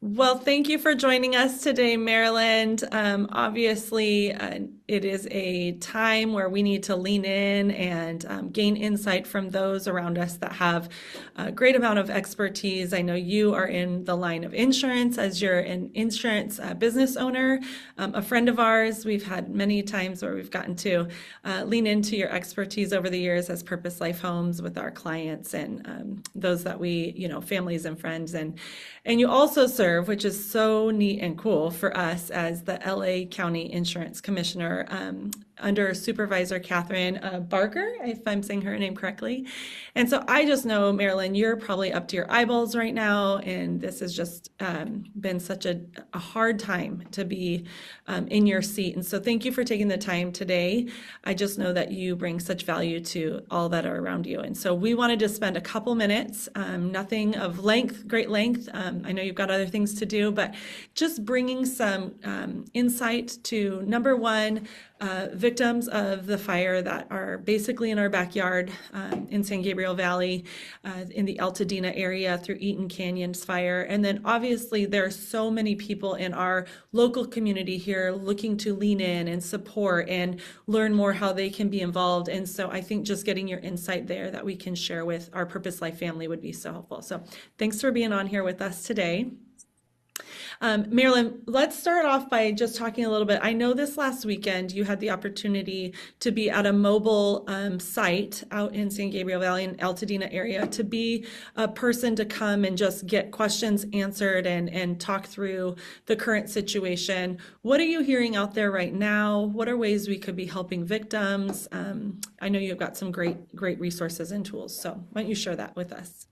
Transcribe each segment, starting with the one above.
Well, thank you for joining us today, Marilyn. Obviously, it is a time where we need to lean in and gain insight from those around us that have a great amount of expertise. I know you are in the line of insurance as you're an insurance business owner. A friend of ours, we've had many times where we've gotten to lean into your expertise over the years as Purpose Life Homes with our clients and those that we, families and friends. And you also serve, which is so neat and cool for us as the LA County Insurance Commissioner under Supervisor Catherine Barker, if I'm saying her name correctly. And so I just know, Marilyn, you're probably up to your eyeballs right now, and this has just been such a hard time to be in your seat. And so thank you for taking the time today. I just know that you bring such value to all that are around you. And so we wanted to spend a couple minutes, nothing of length, great length. I know you've got other things to do, but just bringing some insight to number one, victims of the fire that are basically in our backyard in San Gabriel Valley, in the Altadena area through Eaton Canyon's fire. And then obviously there are so many people in our local community here looking to lean in and support and learn more how they can be involved. And so I think just getting your insight there that we can share with our Purpose Life family would be so helpful. So thanks for being on here with us today. Marilyn, let's start off by just talking a little bit. I know this last weekend you had the opportunity to be at a mobile site out in San Gabriel Valley and Altadena area to be a person to come and just get questions answered and talk through the current situation. What are you hearing out there right now? What are ways we could be helping victims? I know you've got some great resources and tools, so why don't you share that with us?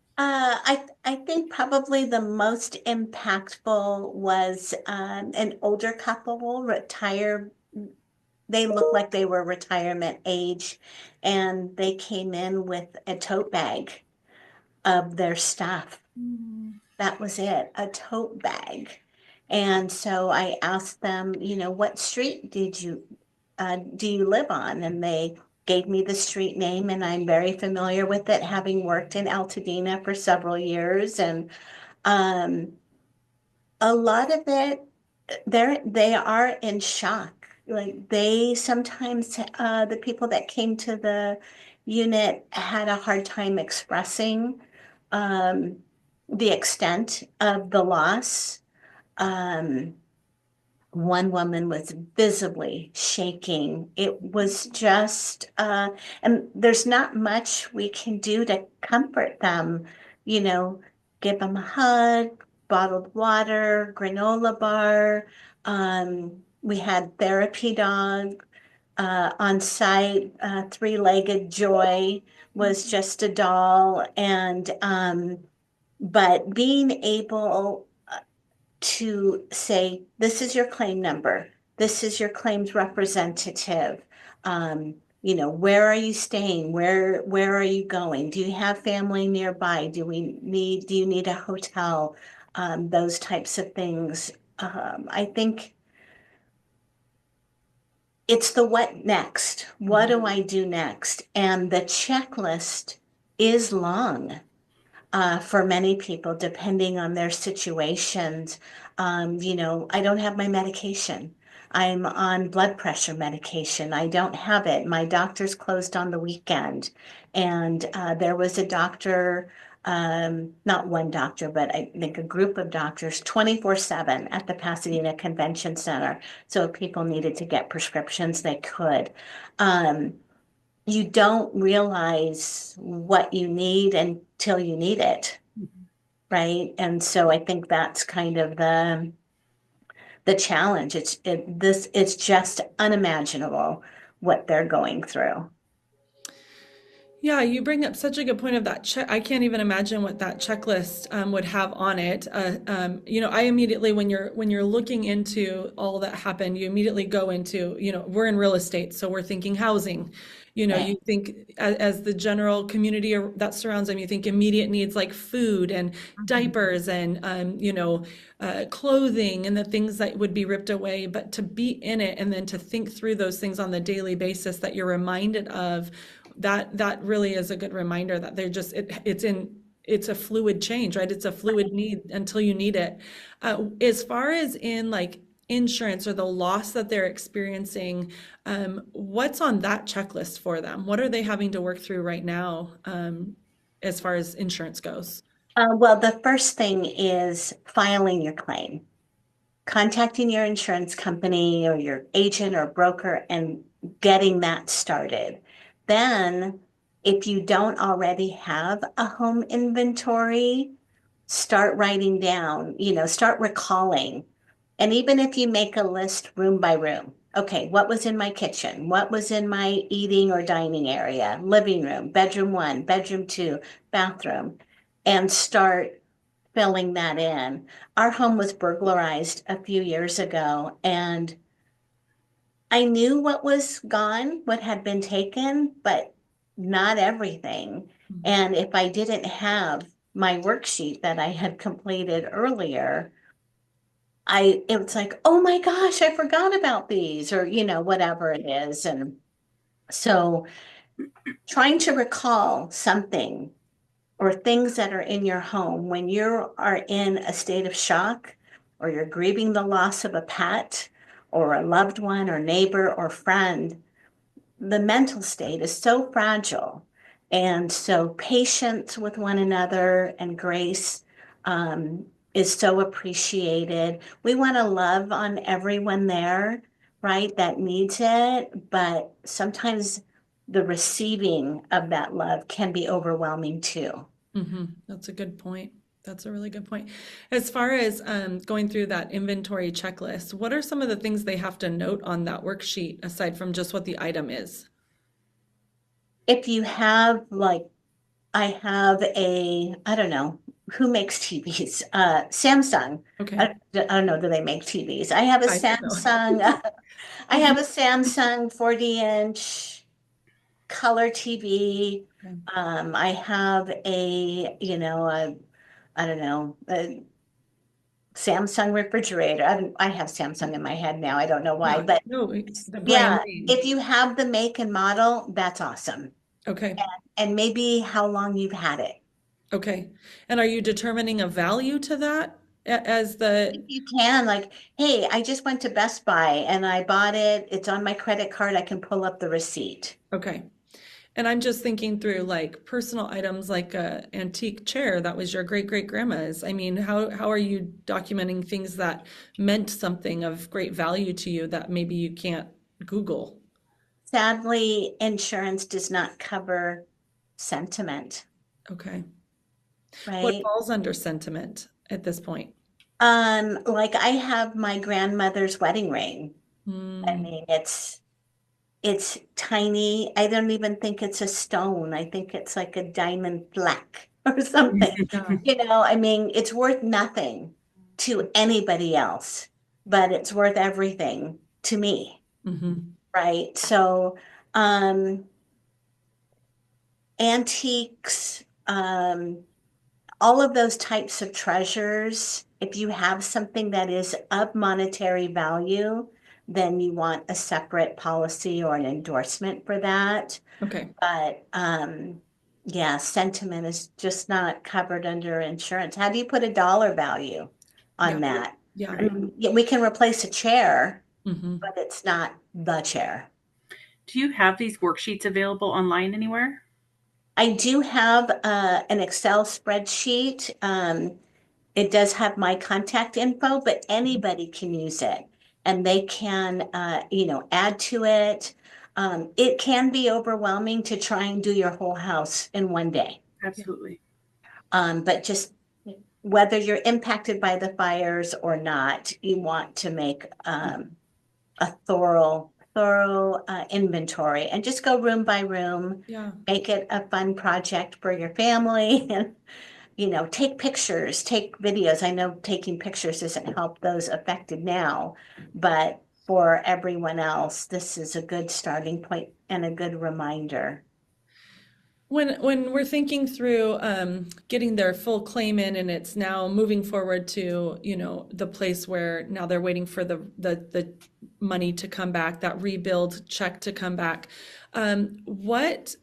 I think probably the most impactful was an older couple retire. They looked like they were retirement age, and they came in with a tote bag of their stuff. That was it, a tote bag. And so I asked them, what street do you live on? And they gave me the street name, and I'm very familiar with it, having worked in Altadena for several years. And um, a lot of it, they are in shock. Like they sometimes, the people that came to the unit had a hard time expressing um, the extent of the loss. Um, One woman was visibly shaking. It was just, and there's not much we can do to comfort them, you know, give them a hug, bottled water, granola bar. We had therapy dog on site. Three-legged Joy was just a doll, and but being able to say, this is your claim number, this is your claims representative. Where are you staying? Where are you going? Do you have family nearby? Do you need a hotel? Those types of things. I think it's the what next? What do I do next? And the checklist is long for many people, depending on their situations. I don't have my medication. I'm on blood pressure medication. I don't have it. My doctor's closed on the weekend. And there was a doctor, not one doctor, but I think a group of doctors 24/7 at the Pasadena Convention Center. So if people needed to get prescriptions, they could. Um, you don't realize what you need until you need it, right? And so I think that's kind of the challenge. It's just unimaginable what they're going through. Yeah, you bring up such a good point of that check. I can't even imagine what that checklist would have on it. I immediately, when you're looking into all that happened, you immediately go into, we're in real estate, so we're thinking housing. You Right. think as the general community that surrounds them, you think immediate needs like food and diapers and, clothing and the things that would be ripped away. But to be in it and then to think through those things on the daily basis that you're reminded of, that really is a good reminder that it's a fluid change, right? It's a fluid need until you need it. As far as in like insurance or the loss that they're experiencing, what's on that checklist for them? What are they having to work through right now, as far as insurance goes? Well, the first thing is filing your claim, contacting your insurance company or your agent or broker and getting that started. Then, if you don't already have a home inventory, start writing down, start recalling. And even if you make a list room by room, okay, what was in my kitchen? What was in my eating or dining area, living room, bedroom one, bedroom two, bathroom, and start filling that in. Our home was burglarized a few years ago, and I knew what was gone, what had been taken, but not everything. And if I didn't have my worksheet that I had completed earlier, it was like, oh my gosh, I forgot about these, or whatever it is. And so trying to recall something or things that are in your home when you are in a state of shock or you're grieving the loss of a pet or a loved one or neighbor or friend, the mental state is so fragile. And so patience with one another and grace is so appreciated. We want to love on everyone there, right, that needs it, but sometimes the receiving of that love can be overwhelming too. That's a good point. That's a really good point. As far as going through that inventory checklist, what are some of the things they have to note on that worksheet aside from just what the item is? If you have like, I have I don't know, who makes TVs? Samsung. Okay. I don't know, do they make TVs? I have a I don't know. Samsung, I have a Samsung 40-inch color TV. Okay. I have I don't know, a Samsung refrigerator. I have Samsung in my head now. I don't know why, Yeah, but no, the brand yeah, name. if you have the make and model, that's awesome. Okay. And maybe how long you've had it. Okay. And are you determining a value to that as If the, you can, like, hey, I just went to Best Buy and I bought it. It's on my credit card. I can pull up the receipt. okay. And I'm just thinking through like personal items like a antique chair that was your great great grandma's. I mean, how are you documenting things that meant something of great value to you that maybe you can't Google? Sadly, insurance does not cover sentiment, Okay. What right? falls under sentiment at this point? Like I have my grandmother's wedding ring. I Hmm. mean, it's tiny. I don't even think it's a stone. I think it's like a diamond fleck or something. Yeah. I mean, it's worth nothing to anybody else, but it's worth everything to me, Hmm. right? So, um, antiques, all of those types of treasures, if you have something that is of monetary value, then you want a separate policy or an endorsement for that. Okay. But yeah, sentiment is just not covered under insurance. How do you put a dollar value on Yeah. that? Yeah. I mean, yeah, we can replace a chair, Hmm. but it's not the chair. Do you have these worksheets available online anywhere? I do have an Excel spreadsheet. It does have my contact info, but anybody can use it and they can, add to it. It can be overwhelming to try and do your whole house in one day. Yeah. Absolutely. But just whether you're impacted by the fires or not, you want to make a thorough inventory and just go room by room, Yeah. make it a fun project for your family and take pictures, take videos. I know taking pictures doesn't help those affected now, but for everyone else, this is a good starting point and a good reminder. When we're thinking through getting their full claim in, and it's now moving forward to, the place where now they're waiting for the money to come back, that rebuild check to come back. What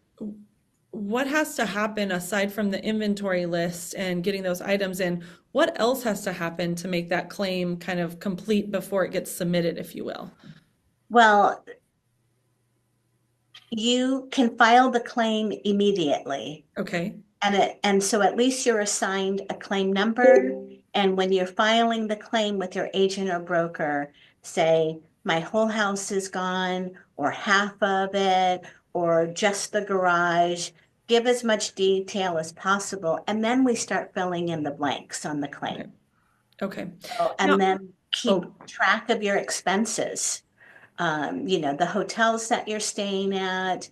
what has to happen aside from the inventory list and getting those items in? What else has to happen to make that claim kind of complete before it gets submitted, if you will? Well, you can file the claim immediately. Okay. And so at least you're assigned a claim number. And when you're filing the claim with your agent or broker, say, my whole house is gone, or half of it, or just the garage, give as much detail as possible. And then we start filling in the blanks on the Okay. claim. Okay. And Now, then keep track of your expenses. The hotels that you're staying at,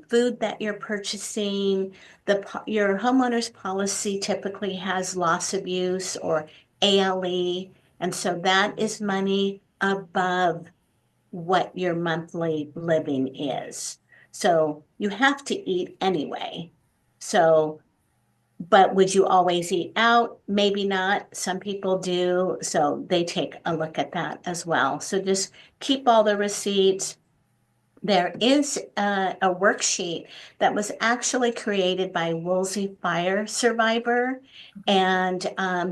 food that you're purchasing. Your homeowner's policy typically has loss of use or ALE, and so that is money above what your monthly living is. So you have to eat anyway. So but would you always eat out? Maybe not. Some people do. So they take a look at that as well. So just keep all the receipts. There is a worksheet that was actually created by Woolsey Fire survivor, and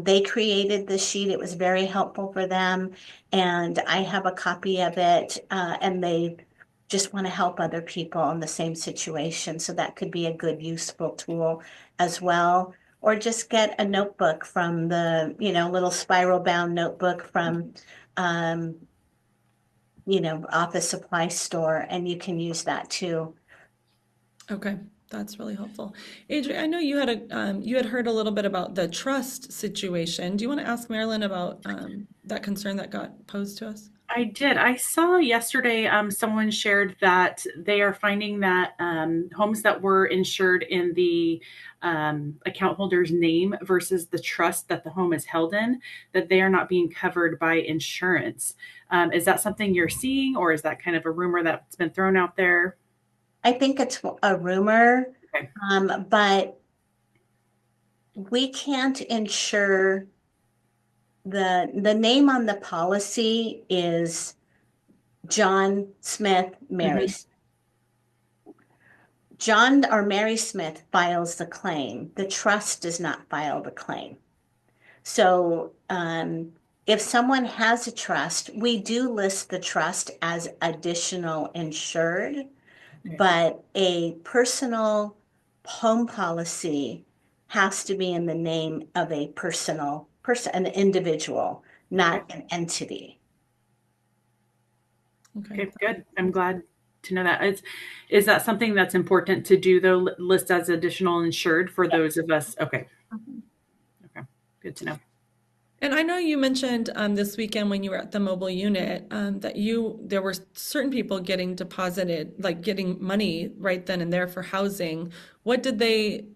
they created this sheet. It was very helpful for them, and I have a copy of it, and they just want to help other people in the same situation. So that could be a good, useful tool as well. Or just get a notebook from the, little spiral bound notebook from um, office supply store, and you can use that too. okay, that's really helpful. Adri, I know you had heard a little bit about the trust situation. Do you want to ask Marilyn about that concern that got posed to us? I did. I saw yesterday someone shared that they are finding that homes that were insured in the account holder's name versus the trust that the home is held in, that they are not being covered by insurance. Is that something you're seeing, or is that kind of a rumor that's been thrown out there? I think it's a rumor, Okay. but we can't insure the name on the policy is John Smith, Mary. Mhm. John or Mary Smith files the claim. The trust does not file the claim. So if someone has a trust, we do list the trust as additional insured, Okay. but a personal home policy has to be in the name of a personal person, an individual, not Okay. an entity. Okay. Okay, good. I'm glad to know that. Is that something that's important to do though, list as additional insured for those of us? Okay. Okay. Good to know. And I know you mentioned this weekend when you were at the mobile unit that there were certain people getting deposited, like getting money right then and there for housing. What did they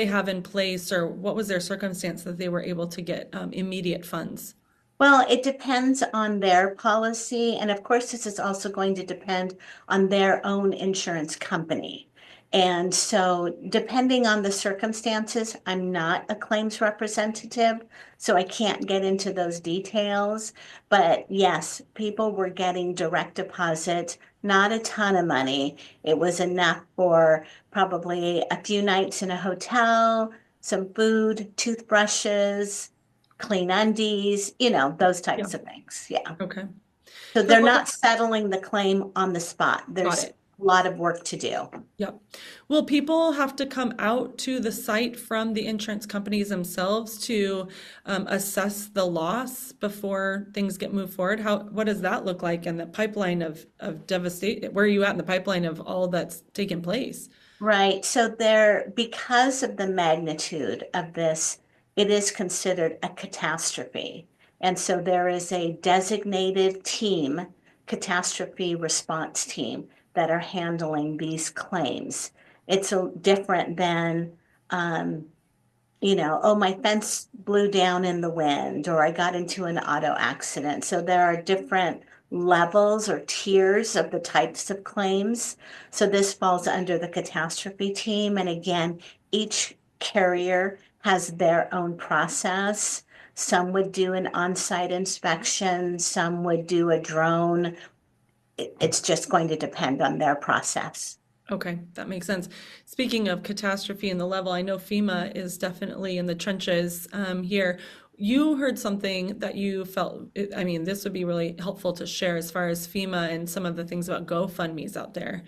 have in place, or what was their circumstance that they were able to get immediate funds? Well, it depends on their policy. And of course, this is also going to depend on their own insurance company. And so, depending on the circumstances, I'm not a claims representative, so I can't get into those details. But yes, people were getting direct deposits, not a ton of money. It was enough for probably a few nights in a hotel, some food, toothbrushes, clean undies, those Yeah. types of things. Yeah. Okay. So But they're what, not settling the claim on the spot. got There's it. a lot of work to do. Yep. Will people have to come out to the site from the insurance companies themselves to assess the loss before things get moved forward? What does that look like in the pipeline of devastation? Where are you at in the pipeline of all that's taken place? Right. So because of the magnitude of this, it is considered a catastrophe. And so there is a designated team, catastrophe response team, that are handling these claims. It's different than, um, oh, my fence blew down in the wind, or I got into an auto accident. So there are different levels or tiers of the types of claims. So this falls under the catastrophe team. And again, each carrier has their own process. Some would do an on-site inspection, some would do a drone. It's just going to depend on their process. Okay, that makes sense. Speaking of catastrophe and the level, I know FEMA is definitely in the trenches here. You heard something that you felt, I mean, this would be really helpful to share as far as FEMA and some of the things about GoFundMe's out there.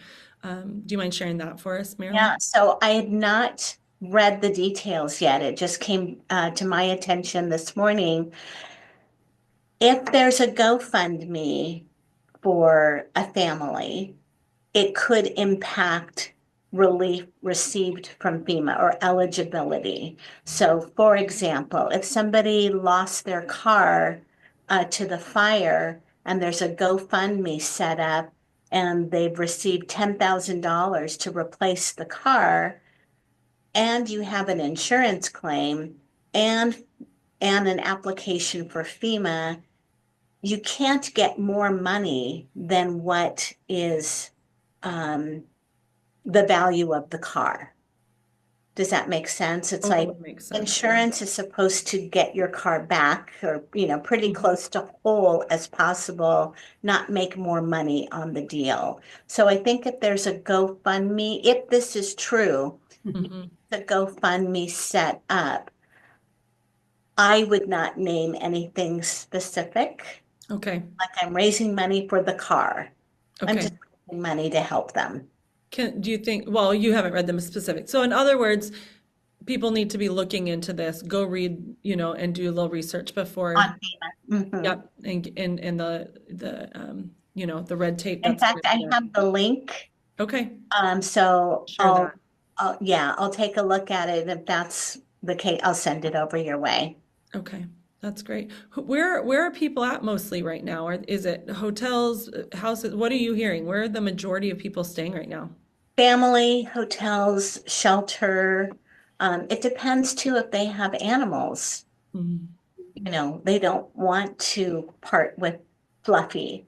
Do you mind sharing that for us, Marilyn? Yeah, so I had not read the details yet. It just came to my attention this morning. If there's a GoFundMe for a family, it could impact relief received from FEMA or eligibility. So, for example, if somebody lost their car to the fire and there's a GoFundMe set up and they've received $10,000 to replace the car, and you have an insurance claim and an application for FEMA, you can't get more money than what is um, the value of the car. Does that make sense? It's like Totally makes sense. insurance is supposed to get your car back or, pretty close to whole as possible, not make more money on the deal. So I think if there's a GoFundMe, if this is true, Mhm. the GoFundMe set up, I would not name anything specific, Okay, like I'm raising money for the car. I'm okay. just raising money to help them Do you think, well, you haven't read them specific. So in other words, people need to be looking into this. Go read, and do a little research before. on FEMA. Yep, and the red tape In that's fact, I there. have the link. Okay, So share that. I'll take a look at it. If that's the case, I'll send it over your way. Okay, that's great. Where are people at mostly right now? Or is it hotels, houses? What are you hearing? Where are the majority of people staying right now? Family, hotels, shelter. It depends too if they have animals. Mhm. They don't want to part with Fluffy.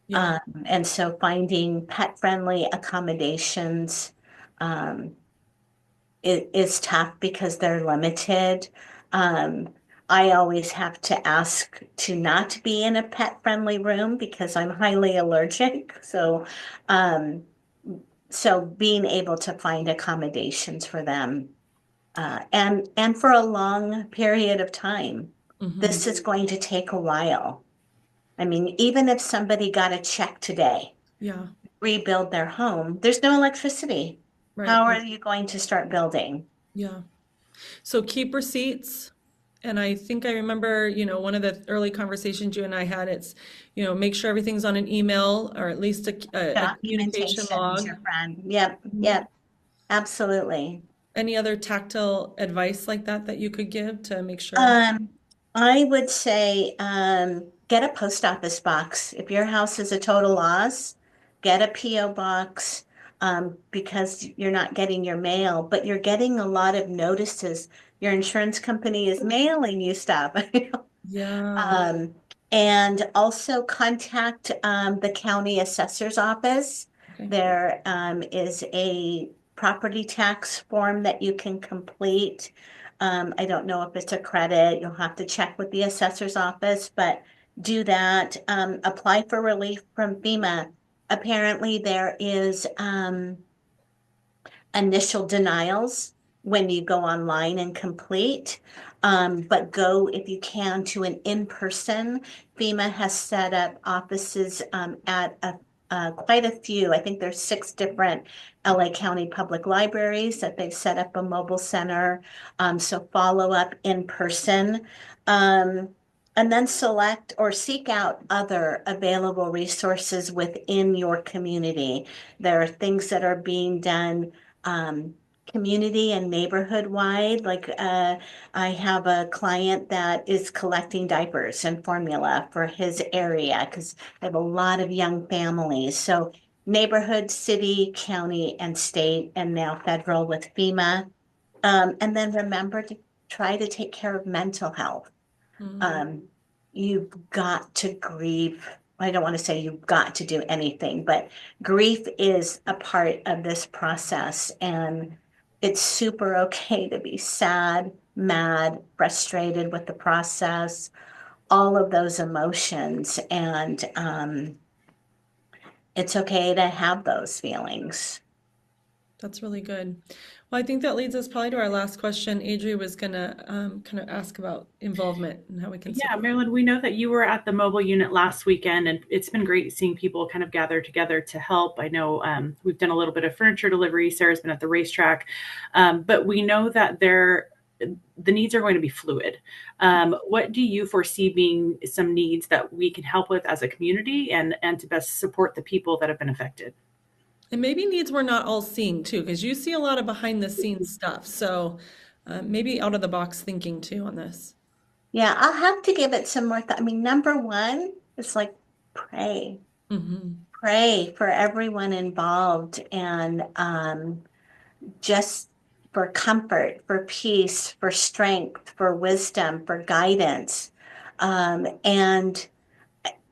Yeah, And so finding pet-friendly accommodations um, is tough because they're limited. Um, I always have to ask to not be in a pet-friendly room because I'm highly allergic. Um, so being able to find accommodations for them and for a long period of time, hmm, this is going to take a while. I mean, even if somebody got a check today, yeah, rebuild their home, there's no electricity. right, How are you going to start building? yeah. So keep receipts. And I think I remember, one of the early conversations you and I had, it's, make sure everything's on an email or at least a communication Documentation is log. your friend. Yep, Mhm. yep, absolutely. Any other tactile advice like that you could give to make sure? Um, I would say get a post office box. If your house is a total loss, get a PO box because you're not getting your mail, but you're getting a lot of notices. Your insurance company is mailing you stuff. Yeah. Um, and also contact the county assessor's office. Okay. There is a property tax form that you can complete. I don't know if it's a credit. You'll have to check with the assessor's office, but do that. Apply for relief from FEMA. Apparently, there is initial denials when you go online and complete. But go if you can to an in-person. FEMA has set up offices at quite a few. I think there's 6 different LA County public libraries that they've set up a mobile center. So follow up in person. Um, and then select or seek out other available resources within your community. There are things that are being done um, community and neighborhood wide. Like I have a client that is collecting diapers and formula for his area because I have a lot of young families. So neighborhood, city, county, and state, and now federal with FEMA. And then remember to try to take care of mental health. Mhm. um, you've got to grieve. I don't want to say you've got to do anything, but grief is a part of this process. And it's super okay to be sad, mad, frustrated with the process, all of those emotions. And it's okay to have those feelings. That's really good. Well, I think that leads us probably to our last question. Adri was gonna kind of ask about involvement and how we can Yeah, support. Marilyn, we know that you were at the mobile unit last weekend, and it's been great seeing people kind of gather together to help. I know we've done a little bit of furniture delivery. Sarah's been at the racetrack, but we know that the needs are going to be fluid. What do you foresee being some needs that we can help with as a community and to best support the people that have been affected? And maybe needs we're not all seeing too, because you see a lot of behind the scenes stuff. So maybe out of the box thinking too on this. Yeah, I'll have to give it some more thought. I mean, number one is like pray. Hmm. Pray for everyone involved and just for comfort, for peace, for strength, for wisdom, for guidance. And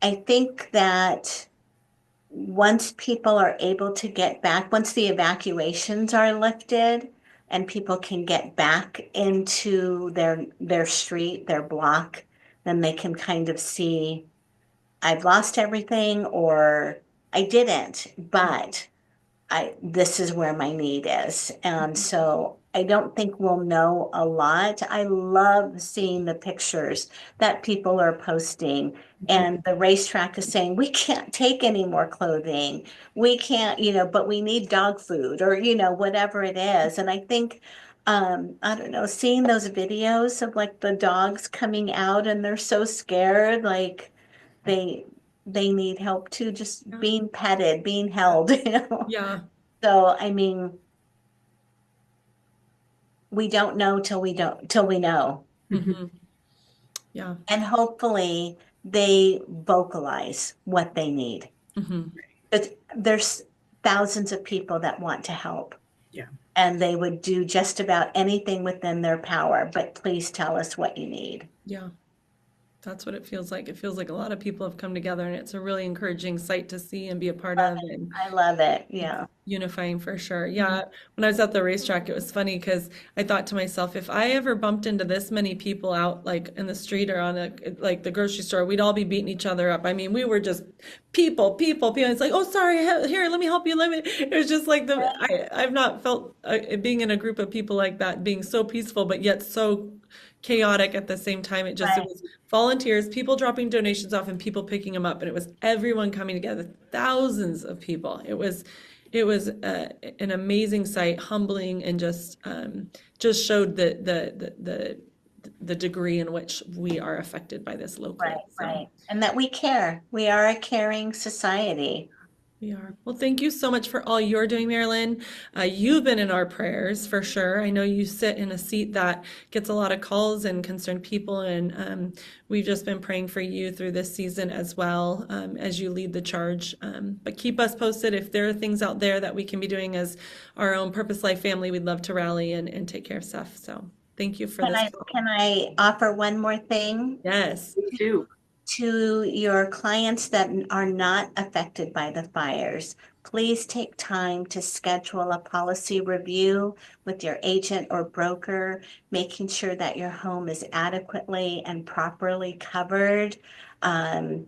I think that once people are able to get back, once the evacuations are lifted and people can get back into their street, their block, then they can kind of see I've lost everything or I didn't, but this is where my need is. And so I don't think we'll know a lot. I love seeing the pictures that people are posting and the racetrack is saying, we can't take any more clothing. We can't, but we need dog food or, whatever it is. And I think, I don't know, seeing those videos of like the dogs coming out and they're so scared, like they, they need help too, just Yeah. being petted, being held, Yeah. So, I mean, we don't know till we know. Hmm. Yeah. And hopefully they vocalize what they need. Hmm. But there's thousands of people that want to help. Yeah. And they would do just about anything within their power, but please tell us what you need. Yeah. That's what it feels like. It feels like a lot of people have come together, and it's a really encouraging sight to see and be a part Love of, it. and I love it. Yeah. unifying for sure. Yeah. When I was at the racetrack, it was funny because I thought to myself, if I ever bumped into this many people out like in the street or on like the grocery store, we'd all be beating each other up. I mean, we were just people. It's like, oh, sorry, here, let me help you. Let me. It was just like I've not felt being in a group of people like that being so peaceful, but yet so chaotic at the same time. It Right. was volunteers, people dropping donations off and people picking them up, and it was everyone coming together, thousands of people. It was an amazing sight, humbling, and just showed the degree in which we are affected by this locally. Right. So Right. And that we care. We are a caring society. we are. Well, thank you so much for all you're doing, Marilyn. You've been in our prayers for sure. I know you sit in a seat that gets a lot of calls and concerned people, and we've just been praying for you through this season as well, as you lead the charge. But keep us posted if there are things out there that we can be doing as our own Purpose Life family. We'd love to rally and take care of stuff. So thank you for this. Can I offer one more thing? Yes. Me too. To your clients that are not affected by the fires, please take time to schedule a policy review with your agent or broker, making sure that your home is adequately and properly covered. Do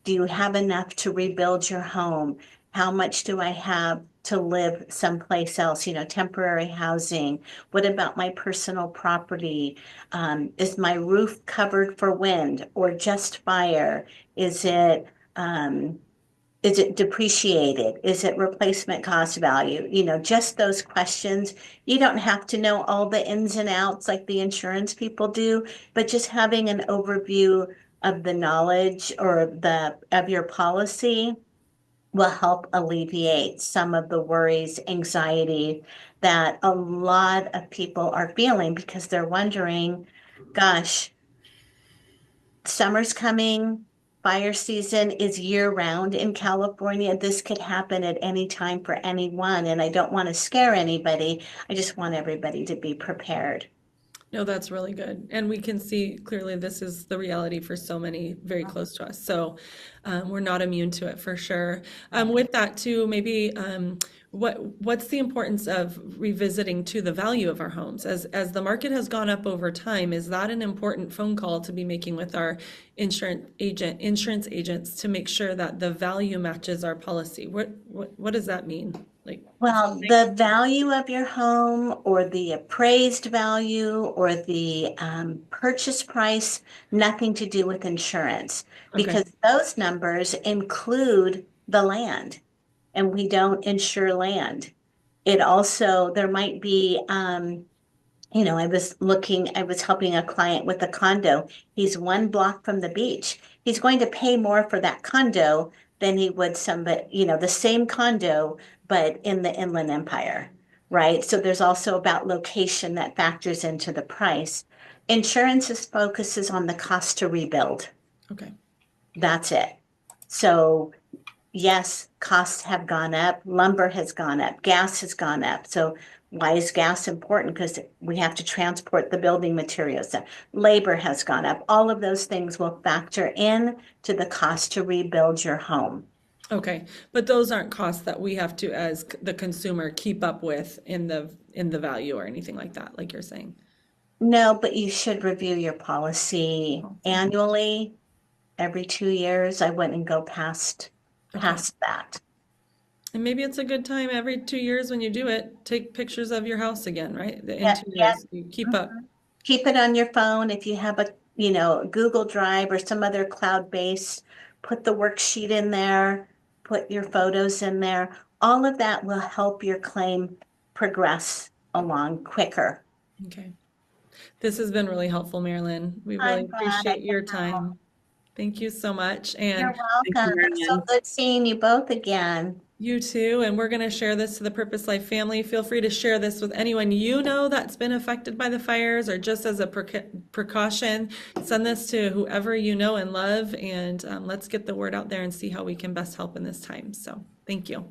you have enough to rebuild your home? How much do I have to live someplace else, temporary housing? What about my personal property? Is my roof covered for wind or just fire? Is it depreciated? Is it replacement cost value? Just those questions. You don't have to know all the ins and outs like the insurance people do, but just having an overview of the knowledge or of your policy will help alleviate some of the worries, anxiety that a lot of people are feeling because they're wondering, gosh, summer's coming, fire season is year round in California. This could happen at any time for anyone, and I don't want to scare anybody. I just want everybody to be prepared. No, that's really good. And we can see clearly this is the reality for so many very close to us. So we're not immune to it for sure. With that too, maybe what's the importance of revisiting to the value of our homes as the market has gone up over time? Is that an important phone call to be making with our insurance agents to make sure that the value matches our policy? What does that mean? Like, Well, the value of your home or the appraised value or the purchase price, nothing to do with insurance, okay, because those numbers include the land, and we don't insure land. It also, there might be, I was helping a client with a condo. He's 1 block from the beach. He's going to pay more for that condo than he would somebody, the same condo, but in the Inland Empire, right? So there's also about location that factors into the price. Insurance's focuses on the cost to rebuild. okay. That's it. So yes, costs have gone up, lumber has gone up, gas has gone up. So why is gas important? Because we have to transport the building materials. Labor has gone up. All of those things will factor in to the cost to rebuild your home. Okay, but those aren't costs that we have to, as the consumer, keep up with in the value or anything like that, like you're saying. No, but you should review your policy annually, every 2 years. I wouldn't go Okay. past that. And maybe it's a good time every 2 years when you do it, take pictures of your house again, right? In Yeah, two yeah. years, you keep up. Keep it on your phone. If you have a, Google Drive or some other cloud base, put the worksheet in there, put your photos in there. All of that will help your claim progress along quicker. Okay. This has been really helpful, Marilyn. We really I'm glad I appreciate could your help. time. Thank you so much. You're And Thank you, welcome. It's so Marianne. good seeing you both again. you too. And we're going to share this to the Purpose Life family. Feel free to share this with anyone you know that's been affected by the fires, or just as a precaution. Send this to whoever you know and love, and let's get the word out there and see how we can best help in this time. So thank you.